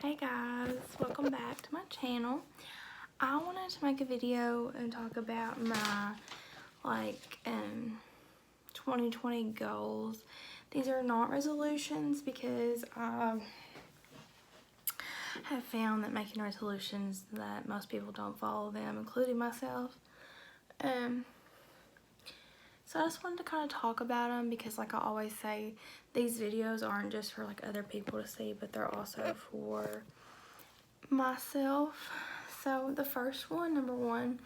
Hey guys, welcome back to my channel. I wanted to make a video and talk about my 2020 goals. These are not resolutions because I have found that making resolutions that most people don't follow them, including myself. So I just wanted to kind of talk about them because like I always say, these videos aren't just for like other people to see, but they're also for myself. So the first one, number one,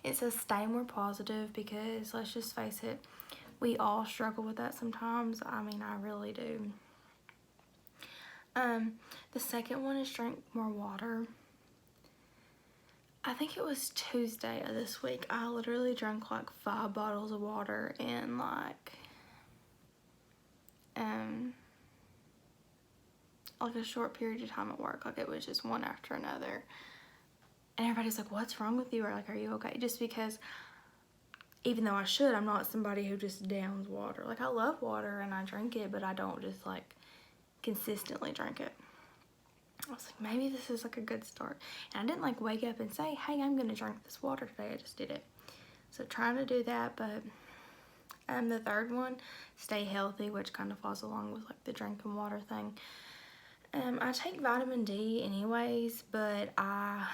it says stay more positive, because let's just face it, we all struggle with that sometimes. I mean, I really do. The second one is drink more water. I think it was Tuesday of this week, I literally drank like 5 bottles of water in like a short period of time at work. Like it was just one after another. And everybody's like, what's wrong with you? Or like, are you okay? Just because, even though I should, I'm not somebody who just downs water. Like I love water and I drink it, but I don't just like consistently drink it. I was like, maybe this is like a good start. And I didn't like wake up and say, hey, I'm gonna drink this water today. I just did it. So trying to do that, but the third one, stay healthy, which kind of falls along with like the drinking water thing. I take vitamin D anyways, but I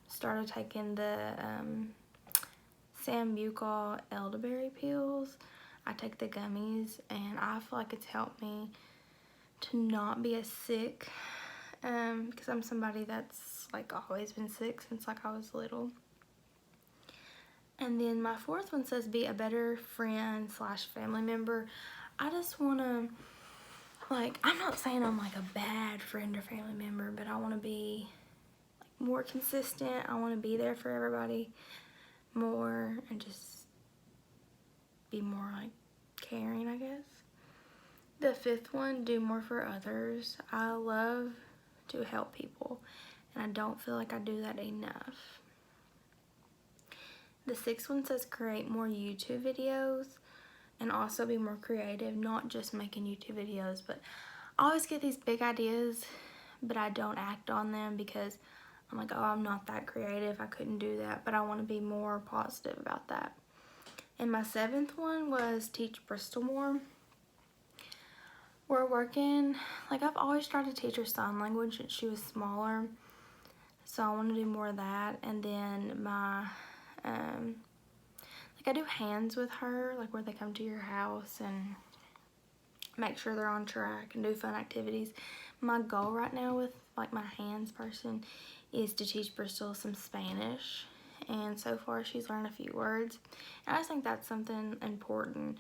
started taking the Sambucol elderberry pills. I take the gummies, and I feel like it's helped me to not be as sick, because I'm somebody that's like always been sick since like I was little. And then my fourth one says be a better friend / family member. I just want to, like, I'm not saying I'm like a bad friend or family member, but I want to be like more consistent. I want to be there for everybody more and just be more like caring, I guess. The fifth one, do more for others. I love to help people, and I don't feel like I do that enough. The sixth one says create more YouTube videos and also be more creative, not just making YouTube videos, but I always get these big ideas, but I don't act on them because I'm like, oh, I'm not that creative, I couldn't do that, but I want to be more positive about that. And my seventh one was teach Bristol more. We're working, like I've always tried to teach her sign language since she was smaller, so I want to do more of that. And then my, like I do hands with her, like where they come to your house and make sure they're on track and do fun activities. My goal right now with like my hands person is to teach Bristol some Spanish, and so far she's learned a few words. And I just think that's something important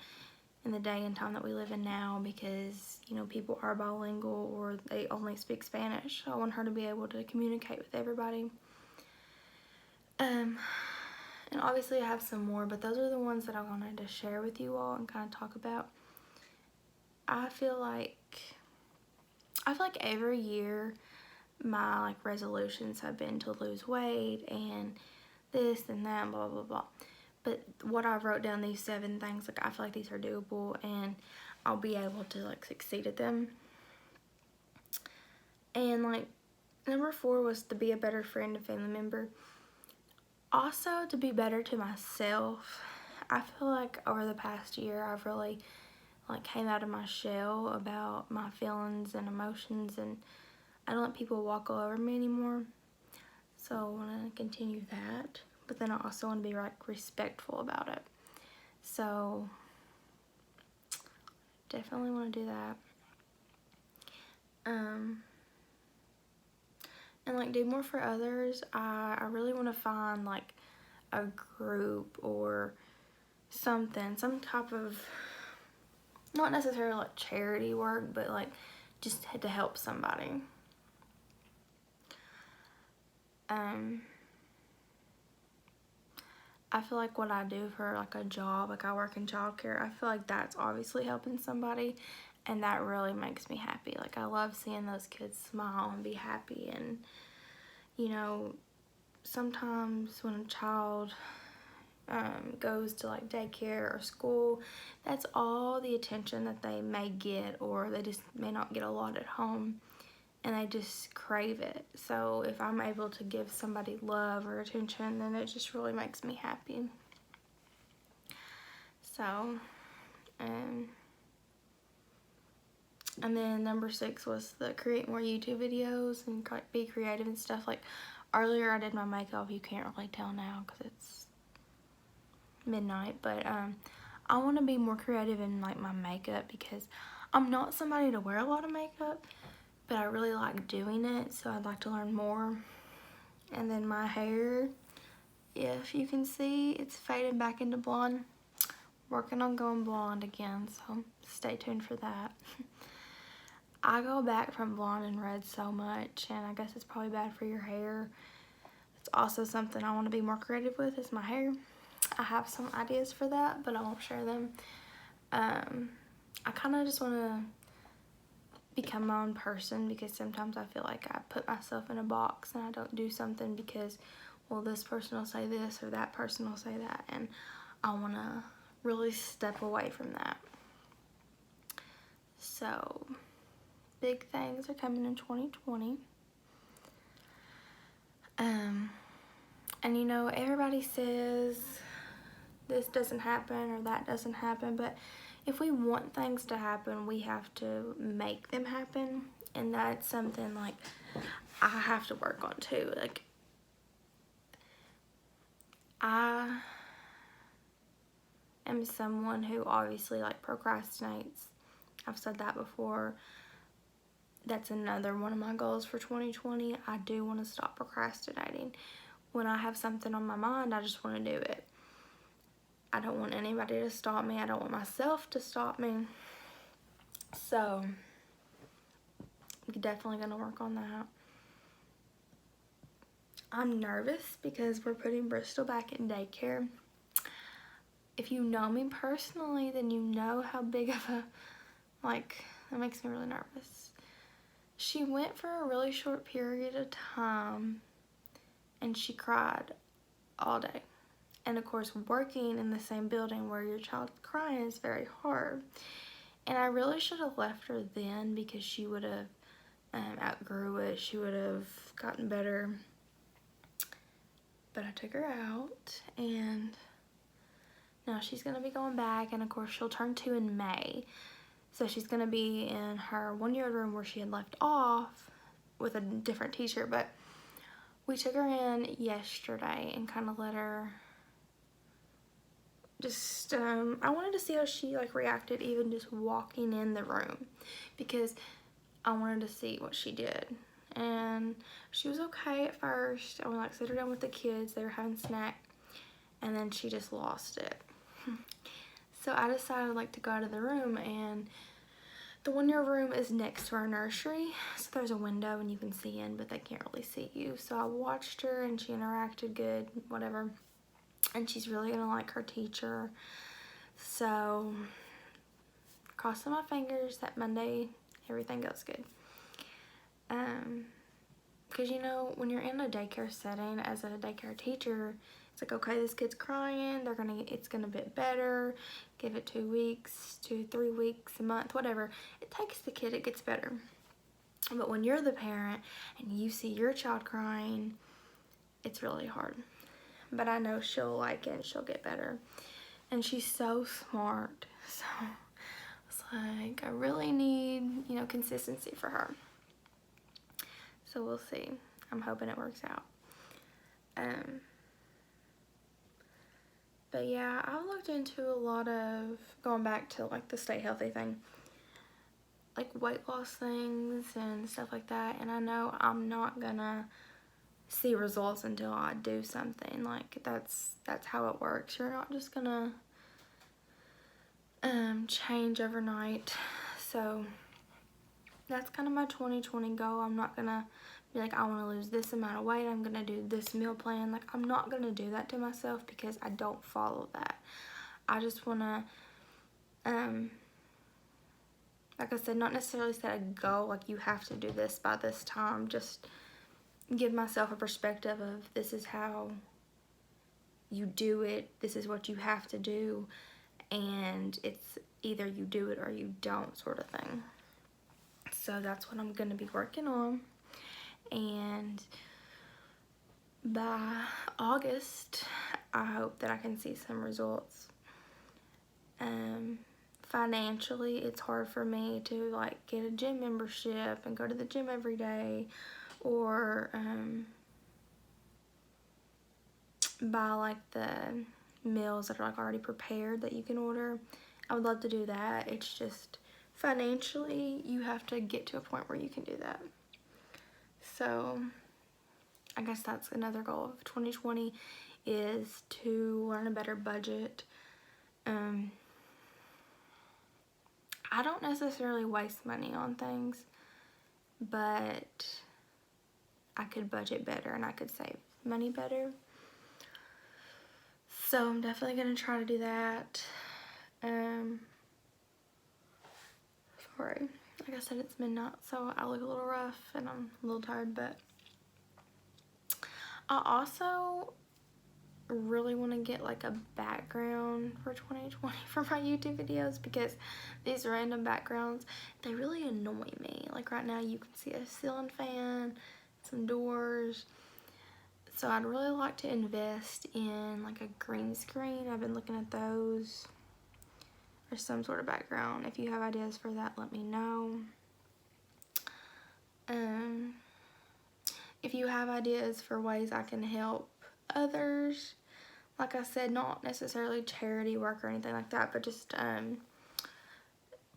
in the day and time that we live in now, because you know people are bilingual or they only speak Spanish. So I want her to be able to communicate with everybody. And obviously I have some more, but those are the ones that I wanted to share with you all and kind of talk about. I feel like every year my like resolutions have been to lose weight and this and that, blah blah blah. But what I wrote down, these 7 things, like I feel like these are doable and I'll be able to like succeed at them. And like number 4 was to be a better friend and family member. Also to be better to myself. I feel like over the past year I've really like came out of my shell about my feelings and emotions, and I don't let people walk all over me anymore. So I want to continue that, but then I also want to be like respectful about it. So definitely want to do that. And like do more for others. I really want to find like a group or something, some type of, not necessarily like charity work, but like just to help somebody. I feel like what I do for like a job, like I work in childcare, I feel like that's obviously helping somebody, and that really makes me happy. Like I love seeing those kids smile and be happy. And you know, sometimes when a child goes to like daycare or school, that's all the attention that they may get, or they just may not get a lot at home. and they just crave it. So if I'm able to give somebody love or attention, then it just really makes me happy. So, and then number 6 was the create more YouTube videos and be creative and stuff. Like earlier I did my makeup. You can't really tell now because it's midnight, but I want to be more creative in like my makeup because I'm not somebody to wear a lot of makeup, but I really like doing it, so I'd like to learn more. And then my hair, if you can see, it's faded back into blonde. Working on going blonde again, so stay tuned for that. I go back from blonde and red so much, and I guess it's probably bad for your hair. It's also something I want to be more creative with is my hair. I have some ideas for that, but I won't share them. I kind of just want to become my own person because sometimes I feel like I put myself in a box and I don't do something because, well, this person will say this or that person will say that, and I want to really step away from that. So big things are coming in 2020. And you know, everybody says this doesn't happen or that doesn't happen, but if we want things to happen, we have to make them happen. And that's something like I have to work on too. Like I am someone who obviously like procrastinates. I've said that before. That's another one of my goals for 2020. I do want to stop procrastinating. When I have something on my mind, I just want to do it. I don't want anybody to stop me. I don't want myself to stop me. So I'm definitely going to work on that. I'm nervous because we're putting Bristol back in daycare. If you know me personally, then you know how big of a, like, that makes me really nervous. She went for a really short period of time and she cried all day. And of course, working in the same building where your child's crying is very hard. And I really should have left her then because she would have outgrew it. She would have gotten better. But I took her out and now she's going to be going back. And of course, she'll turn 2 in May. So she's going to be in her 1-year-old room where she had left off with a different teacher. But we took her in yesterday and kind of let her just, I wanted to see how she like reacted even just walking in the room because I wanted to see what she did. And she was okay at first. I would like sit her down with the kids. They were having a snack and then she just lost it. So I decided like to go out of the room, and the 1-year room is next to our nursery. So there's a window and you can see in, but they can't really see you. So I watched her and she interacted good, whatever. And she's really gonna like her teacher. So crossing my fingers that Monday everything goes good. Because you know, when you're in a daycare setting as a daycare teacher, it's like, okay, this kid's crying, it's gonna get better. Give it 2 weeks, 2-3 weeks, a month, whatever it takes the kid, it gets better. But when you're the parent and you see your child crying, it's really hard. But I know she'll like it and she'll get better. And she's so smart. So it's like, I really need, you know, consistency for her. So we'll see. I'm hoping it works out. But yeah, I've looked into a lot of going back to like the stay healthy thing. Like weight loss things and stuff like that. And I know I'm not gonna see results until I do something. Like that's how it works. You're not just gonna change overnight. So that's kind of my 2020 goal. I'm not gonna be like, I want to lose this amount of weight, I'm gonna do this meal plan. Like I'm not gonna do that to myself because I don't follow that. I just wanna like I said, not necessarily set a goal like you have to do this by this time. Just give myself a perspective of this is how you do it, this is what you have to do, and it's either you do it or you don't, sort of thing. So that's what I'm going to be working on. And by August, I hope that I can see some results. Financially, it's hard for me to like get a gym membership and go to the gym every day, or buy like the meals that are like already prepared that you can order. I would love to do that. It's just financially, you have to get to a point where you can do that. So I guess that's another goal of 2020, is to learn a better budget. I don't necessarily waste money on things, but I could budget better and I could save money better. So I'm definitely going to try to do that. Sorry, like I said, it's midnight, so I look a little rough and I'm a little tired, but I also really want to get like a background for 2020 for my YouTube videos, because these random backgrounds, they really annoy me. Like right now you can see a ceiling fan, some doors. So I'd really like to invest in like a green screen. I've been looking at those, or some sort of background. If you have ideas for that, let me know. If you have ideas for ways I can help others, like I said, not necessarily charity work or anything like that, but just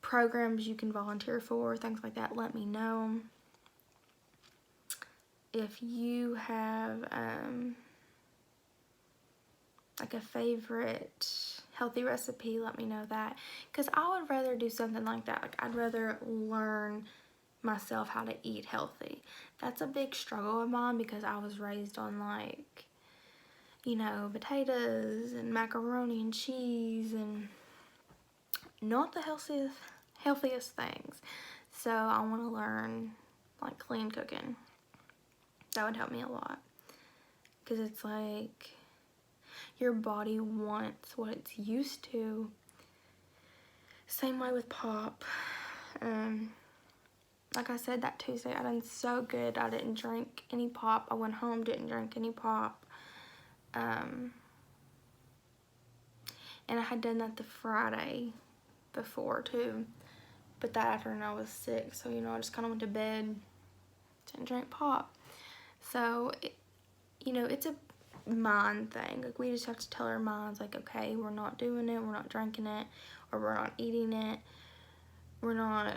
programs you can volunteer for, things like that, let me know. If you have like a favorite healthy recipe, let me know that, because I would rather do something like that. Like I'd rather learn myself how to eat healthy. That's a big struggle of mine, because I was raised on like, you know, potatoes and macaroni and cheese, and not the healthiest things. So I want to learn like clean cooking. That would help me a lot, because it's like your body wants what it's used to. Same way with pop. Like I said, that Tuesday I done so good. I didn't drink any pop. I went home, didn't drink any pop. And I had done that the Friday before too, but that afternoon I was sick, so you know, I just kind of went to bed, didn't drink pop. So you know, it's a mind thing. Like we just have to tell our minds like, okay, we're not doing it, we're not drinking it, or we're not eating it, we're not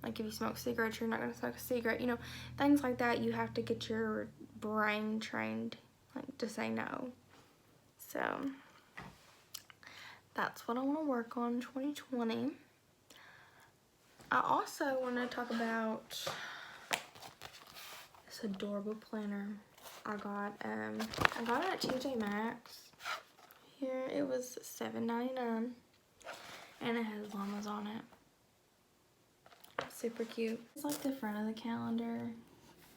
like if you smoke cigarettes, you're not going to smoke a cigarette, you know, things like that. You have to get your brain trained like to say no. So that's what I want to work on in 2020. I also want to talk about this adorable planner I got. I got it at TJ Maxx. Here it was $7.99, and it has llamas on it. Super cute. It's like the front of the calendar,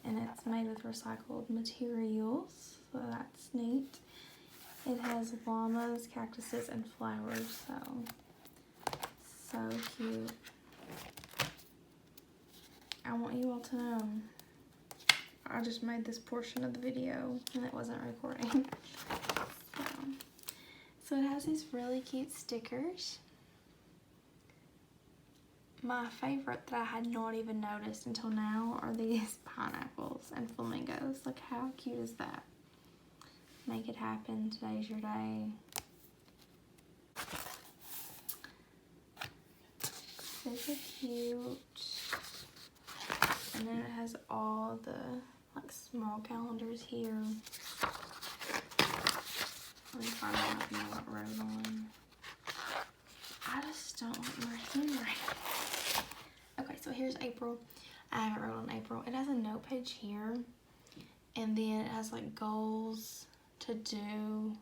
and it's made with recycled materials, so that's neat. It has llamas, cactuses, and flowers, so cute. I want you all to know, I just made this portion of the video and it wasn't recording. So it has these really cute stickers. My favorite that I had not even noticed until now are these pineapples and flamingos. Like, how cute is that? Make it happen. Today's your day. Super cute. And then it has all the like small calendars here. Let me find out if I know what wrote on. I just don't like my handwriting. Okay, so here's April. I haven't wrote on April. It has a note page here, and then it has like goals to do,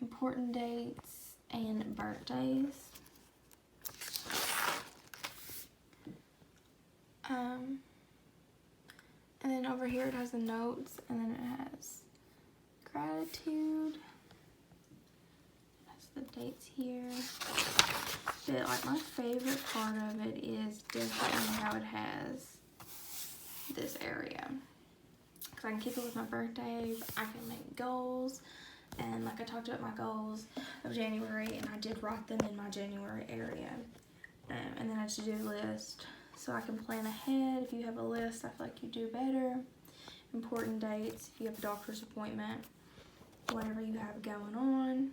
important dates, and birthdays. And then over here it has the notes, and then it has gratitude. It has the dates here. But like my favorite part of it is definitely how it has this area. Because I can keep it with my birthdays, I can make goals, and like I talked about my goals of January, and I did write them in my January area. And then a to-do list, so I can plan ahead. If you have a list, I feel like you do better. Important dates, if you have a doctor's appointment, whatever you have going on.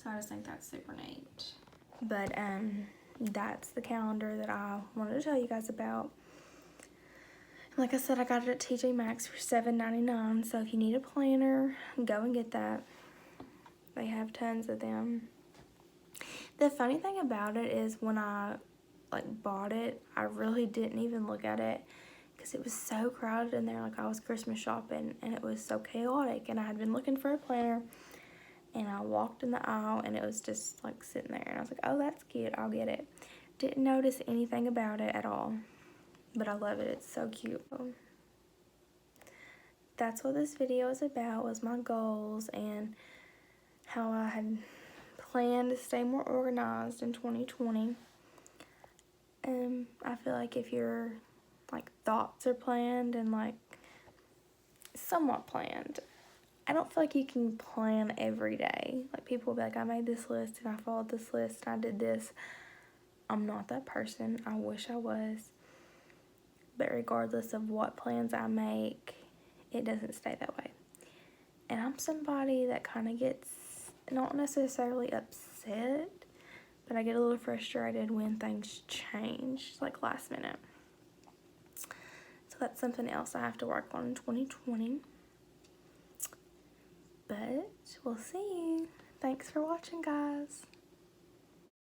So I just think that's super neat. But that's the calendar that I wanted to tell you guys about. Like I said, I got it at TJ Maxx for $7.99. So if you need a planner, go and get that. They have tons of them. The funny thing about it is when I bought it, I really didn't even look at it because it was so crowded in there. Like I was Christmas shopping and it was so chaotic, and I had been looking for a planner, and I walked in the aisle and it was just like sitting there, and I was like, oh, that's cute, I'll get it. Didn't notice anything about it at all, but I love it. It's so cute. That's what this video is about, was my goals and how I had planned to stay more organized in 2020. I feel like if your thoughts are planned and somewhat planned, I don't feel like you can plan every day. Like people will be like, I made this list and I followed this list and I did this. I'm not that person. I wish I was. But regardless of what plans I make, it doesn't stay that way. And I'm somebody that kind of gets not necessarily upset, but I get a little frustrated when things change, like last minute. So that's something else I have to work on in 2020. But we'll see. Thanks for watching, guys.